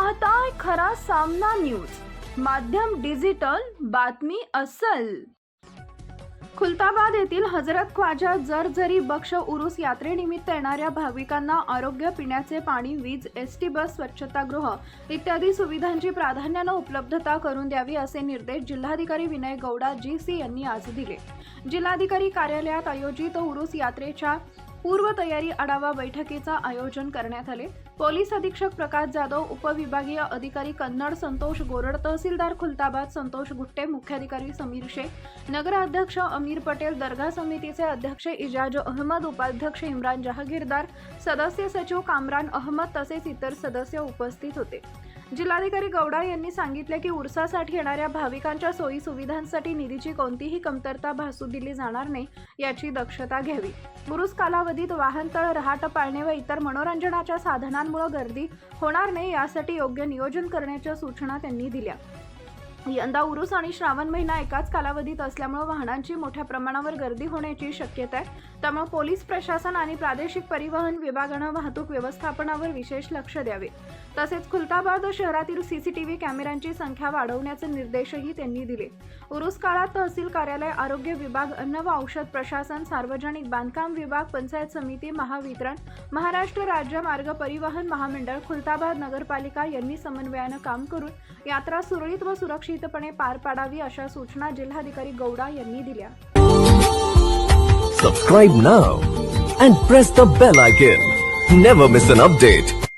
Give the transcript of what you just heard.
पाहताय खरा सामना न्यूज, माध्यम डिजिटल, बातमी अस्सल। खुलताबाद येथील हजरत ख्वाजा जरजरी बख्श उरूस यात्रेनिमित्त येणाऱ्या भाविकांना आरोग्य, पिण्याचे पाणी, वीज, एसटी बस, स्वच्छतागृह इत्यादी सुविधांची प्राधान्याने उपलब्धता करून द्यावी असे निर्देश जिल्हाधिकारी विनय गौडा जीसी यांनी आज दिले। जिल्हाधिकारी कार्यालयात आयोजित उरूस यात्रेच्या पूर्वतयारी आढावा बैठकीचा आयोजन करण्यात आले। पोलीस अधीक्षक प्रकाश जाधव, उपविभागीय अधिकारी कन्नड संतोष गोरड, तहसीलदार खुलताबाद संतोष गुट्टे, मुख्याधिकारी समीर शेख, नगराध्यक्ष अमीर पटेल, दर्गा समितीचे अध्यक्ष इजाज अहमद, उपाध्यक्ष इम्रान जहागीरदार, सदस्य सचिव कामरान अहमद तसेच इतर सदस्य उपस्थित होते। जिल्हाधिकारी गौडा यांनी सांगितले की उरसासाठी येणाऱ्या भाविकांच्या सोयी सुविधांसाठी निधीची कोणतीही कमतरता भासू दिली जाणार नाही याची दक्षता घ्यावी। उरूस कालावधीत वाहनतळ, रहाट पाळणे व इतर मनोरंजनाच्या साधनांमुळे गर्दी होणार नाही यासाठी योग्य नियोजन करण्याच्या सूचना त्यांनी दिल्या। यंदा उरूस आणि श्रावण महिना एकाच कालावधीत असल्यामुळे वाहनांची मोठ्या प्रमाणावर गर्दी होण्याची शक्यता आहे। त्यामुळे पोलीस प्रशासन आणि प्रादेशिक परिवहन विभागाने वाहतूक व्यवस्थापनावर विशेष लक्ष द्यावे। तसेच खुलताबाद शहरातील सीसीटीव्ही कॅमेऱ्यांची संख्या वाढवण्याचे निर्देशही त्यांनी दिले। उरूस काळात तहसील कार्यालय, आरोग्य विभाग, अन्न व औषध प्रशासन, सार्वजनिक बांधकाम विभाग, पंचायत समिती, महावितरण, महाराष्ट्र राज्य मार्ग परिवहन महामंडळ, खुलताबाद नगरपालिका यांनी समन्वयाने काम करून यात्रा सुरळीत व सुरक्षितपणे पार पाडावी अशा सूचना जिल्हाधिकारी गौडा यांनी दिल्या। Subscribe now and press the bell icon. Never miss an update.